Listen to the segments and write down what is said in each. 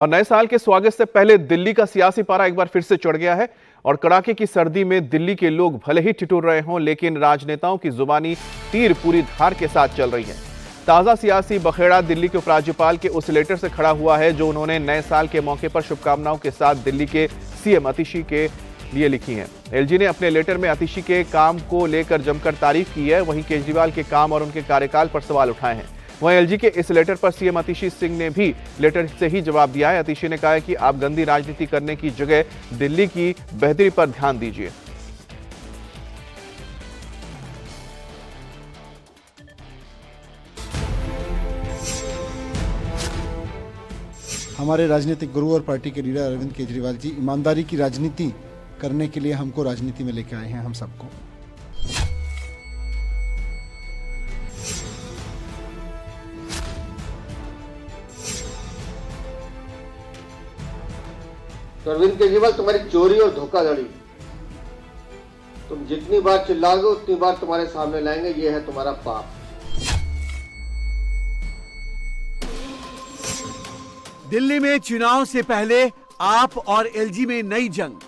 और नए साल के स्वागत से पहले दिल्ली का सियासी पारा एक बार फिर से चढ़ गया है और कड़ाके की सर्दी में दिल्ली के लोग भले ही ठिठुर रहे हों, लेकिन राजनेताओं की जुबानी तीर पूरी धार के साथ चल रही है। ताजा सियासी बखेड़ा दिल्ली के उपराज्यपाल के उस लेटर से खड़ा हुआ है जो उन्होंने नए साल के मौके पर शुभकामनाओं के साथ दिल्ली के सीएम आतिशी के लिए लिखी है। एलजी ने अपने लेटर में आतिशी के काम को लेकर जमकर तारीफ की है, वहीं केजरीवाल के काम और उनके कार्यकाल पर सवाल उठाए हैं। वहीं एलजी के इस लेटर पर सीएम आतिशी सिंह ने भी लेटर से ही जवाब दिया है। आतिशी ने कहा है कि आप गंदी राजनीति करने की जगह दिल्ली की बेहतरी पर ध्यान दीजिए। हमारे राजनीतिक गुरु और पार्टी के लीडर अरविंद केजरीवाल जी ईमानदारी की राजनीति करने के लिए हमको राजनीति में लेके आए हैं, हम सबको। तो अरविंद केजरीवाल, तुम्हारी चोरी और धोखाधड़ी तुम जितनी बार चिल्लाओगे उतनी बार तुम्हारे सामने लाएंगे। ये है तुम्हारा पाप। दिल्ली में चुनाव से पहले आप और एलजी में नई जंग।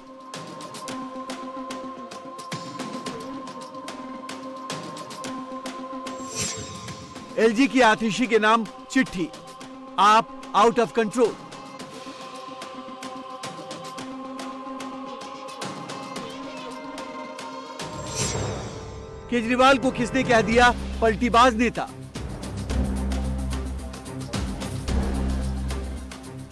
एलजी की आतिशी के नाम चिट्ठी, आप आउट ऑफ कंट्रोल। केजरीवाल को किसने कह दिया पलटीबाज नेता।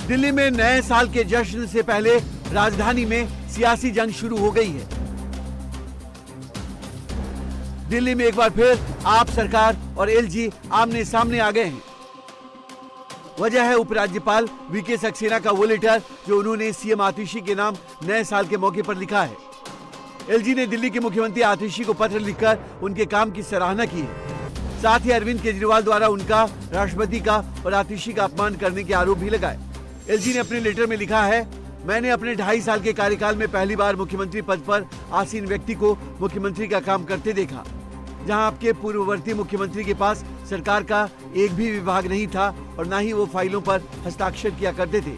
दिल्ली में नए साल के जश्न से पहले राजधानी में सियासी जंग शुरू हो गई है। दिल्ली में एक बार फिर आप सरकार और एलजी आमने सामने आ गए हैं। वजह है उपराज्यपाल वीके सक्सेना का वो लेटर जो उन्होंने सीएम आतिशी के नाम नए साल के मौके पर लिखा है। एलजी ने दिल्ली के मुख्यमंत्री आतिशी को पत्र लिखकर उनके काम की सराहना की है। साथ ही अरविंद केजरीवाल द्वारा उनका, राष्ट्रपति का और आतिशी का अपमान करने के आरोप भी लगाए। एलजी ने अपने लेटर में लिखा है, मैंने अपने 2.5 साल के कार्यकाल में पहली बार मुख्यमंत्री पद पर आसीन व्यक्ति को मुख्यमंत्री का काम करते देखा। जहां आपके पूर्ववर्ती मुख्यमंत्री के पास सरकार का एक भी विभाग नहीं था और न ही वो फाइलों पर हस्ताक्षर किया करते थे।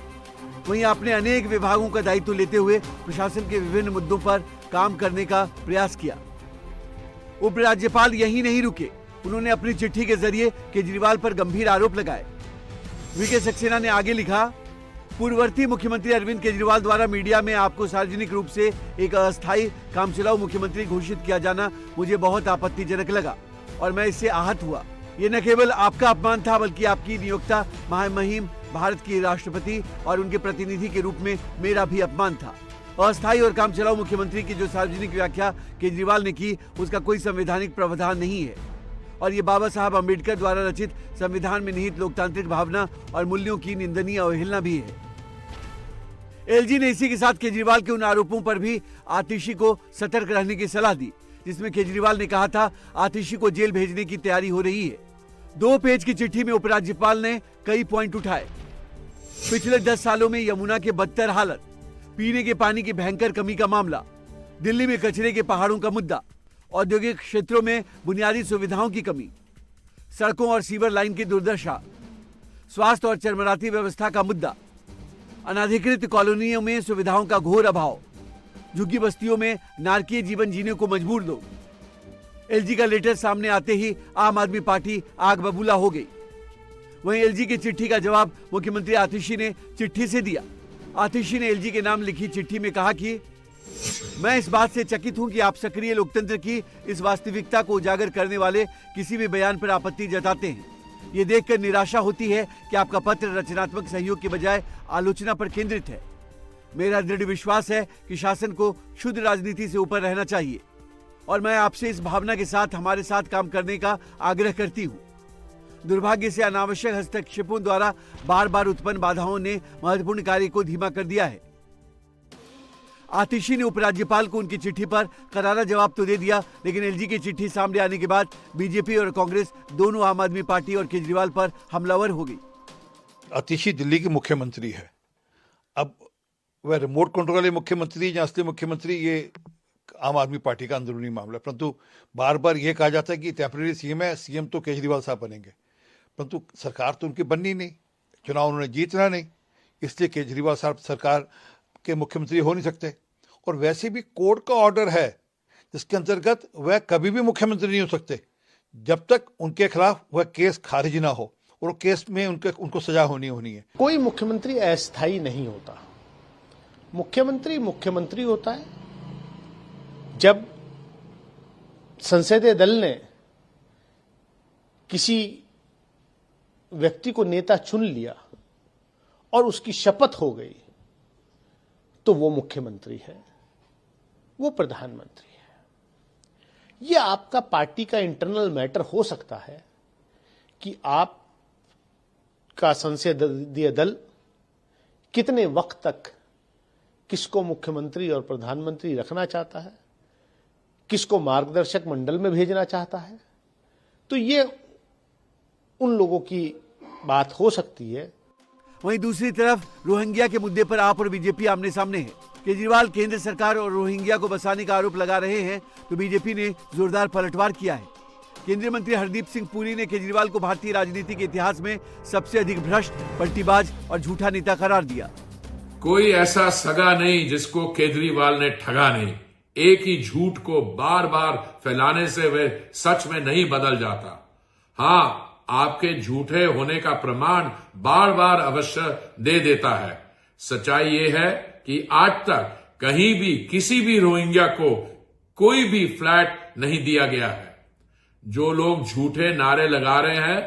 वहीं आपने अनेक विभागों का दायित्व लेते हुए प्रशासन के विभिन्न मुद्दों पर काम करने का प्रयास किया। उपराज्यपाल यही नहीं रुके, उन्होंने अपनी चिट्ठी के जरिए केजरीवाल पर गंभीर आरोप लगाए। वीके सक्सेना ने आगे लिखा, पूर्ववर्ती मुख्यमंत्री अरविंद केजरीवाल द्वारा मीडिया में आपको सार्वजनिक रूप से एक अस्थायी कामचलाऊ मुख्यमंत्री घोषित किया जाना मुझे बहुत आपत्तिजनक लगा और मैं इससे आहत हुआ। ये न केवल आपका अपमान था बल्कि आपकी नियोक्ता महामहिम भारत की राष्ट्रपति और उनके प्रतिनिधि के रूप में मेरा भी अपमान था। अस्थायी और कामचलाऊ मुख्यमंत्री की जो सार्वजनिक व्याख्या केजरीवाल ने की उसका कोई संवैधानिक प्रावधान नहीं है और ये बाबा साहब अम्बेडकर द्वारा रचित संविधान में निहित लोकतांत्रिक भावना और मूल्यों की निंदनीय अवहेलना भी है। एलजी ने इसी के साथ केजरीवाल के उन आरोपों पर भी आतिशी को सतर्क रहने की सलाह दी जिसमें केजरीवाल ने कहा था आतिशी को जेल भेजने की तैयारी हो रही है। 2 पेज की चिट्ठी में उपराज्यपाल ने कई पॉइंट उठाए। पिछले 10 सालों में यमुना के बदतर हालत, पीने के पानी की भयंकर कमी का मामला, दिल्ली में कचरे के पहाड़ों का मुद्दा, औद्योगिक क्षेत्रों में बुनियादी सुविधाओं की कमी, सड़कों और सीवर लाइन की दुर्दशा, स्वास्थ्य और चरमराती व्यवस्था का मुद्दा, अनाधिकृत कॉलोनियों में सुविधाओं का घोर अभाव, झुग्गी बस्तियों में नारकीय जीवन जीने को मजबूर लोग। एलजी का लेटर सामने आते ही आम आदमी पार्टी आग बबूला हो गई। वहीं एलजी की चिट्ठी का जवाब मुख्यमंत्री आतिशी ने चिट्ठी से दिया। आतिशी ने एलजी के नाम लिखी चिट्ठी में कहा कि मैं इस बात से चकित हूं कि आप सक्रिय लोकतंत्र की इस वास्तविकता को उजागर करने वाले किसी भी बयान पर आपत्ति जताते हैं। ये देखकर निराशा होती है कि आपका पत्र रचनात्मक सहयोग के बजाय आलोचना पर केंद्रित है। मेरा दृढ़ विश्वास है कि शासन को शुद्ध राजनीति से ऊपर रहना चाहिए और मैं आपसे इस भावना के साथ हमारे साथ काम करने का आग्रह करती हूँ। दुर्भाग्य से अनावश्यक हस्तक्षेपों द्वारा बार बार उत्पन्न बाधाओं ने महत्वपूर्ण कार्य को धीमा कर दिया है। आतिशी ने उपराज्यपाल को उनकी चिट्ठी पर करारा जवाब तो दे दिया, लेकिन एलजी की चिट्ठी सामने आने के बाद बीजेपी और कांग्रेस दोनों आम आदमी पार्टी और केजरीवाल पर हमलावर हो गई। आतिशी दिल्ली के मुख्यमंत्री है। अब वह रिमोट कंट्रोल वाले मुख्यमंत्री या असली मुख्यमंत्री, ये आम आदमी पार्टी का अंदरूनी मामला है। परंतु बार बार ये कहा जाता है कि टेम्परेरी सीएम है, सीएम तो केजरीवाल साहब बनेंगे, परंतु सरकार तो उनकी बननी नहीं, चुनाव उन्होंने जीतना नहीं, इसलिए केजरीवाल साहब सरकार के मुख्यमंत्री हो नहीं सकते। और वैसे भी कोर्ट का ऑर्डर है जिसके अंतर्गत वह कभी भी मुख्यमंत्री नहीं हो सकते जब तक उनके खिलाफ वह केस खारिज ना हो और वो केस में उनको सजा होनी है। कोई मुख्यमंत्री अस्थायी नहीं होता। मुख्यमंत्री मुख्यमंत्री होता है जब संसदीय दल ने किसी व्यक्ति को नेता चुन लिया और उसकी शपथ हो गई तो वो मुख्यमंत्री है, वो प्रधानमंत्री है। ये आपका पार्टी का इंटरनल मैटर हो सकता है कि आप का संसदीय दल कितने वक्त तक किसको मुख्यमंत्री और प्रधानमंत्री रखना चाहता है, किसको मार्गदर्शक मंडल में भेजना चाहता है। तो ये उन लोगों की बात हो सकती है। वहीं दूसरी तरफ रोहिंग्या के मुद्दे पर आप और बीजेपी आमने सामने है। केजरीवाल केंद्र सरकार और रोहिंग्या को बसाने का आरोप लगा रहे हैं तो बीजेपी ने जोरदार पलटवार किया है। केंद्रीय मंत्री हरदीप सिंह पुरी ने केजरीवाल को भारतीय राजनीति के इतिहास में सबसे अधिक भ्रष्ट, पलटीबाज और झूठा नेता करार दिया। कोई ऐसा सगा नहीं जिसको केजरीवाल ने ठगा नहीं। एक ही झूठ को बार बार फैलाने से वह सच में नहीं बदल जाता। हाँ, आपके झूठे होने का प्रमाण बार बार अवश्य दे देता है। सच्चाई ये है कि आज तक कहीं भी किसी भी रोहिंग्या को कोई भी फ्लैट नहीं दिया गया है। जो लोग झूठे नारे लगा रहे हैं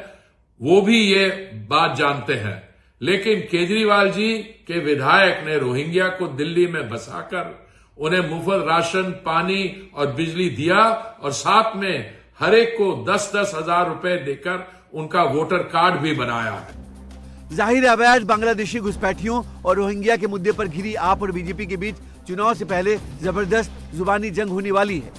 वो भी ये बात जानते हैं, लेकिन केजरीवाल जी के विधायक ने रोहिंग्या को दिल्ली में बसाकर उन्हें मुफ्त राशन, पानी और बिजली दिया और साथ में हर एक को 10-10 हजार रुपए देकर उनका वोटर कार्ड भी बनाया है। जाहिर है अवैध बांग्लादेशी घुसपैठियों और रोहिंग्या के मुद्दे पर घिरी आप और बीजेपी के बीच चुनाव से पहले जबरदस्त जुबानी जंग होने वाली है।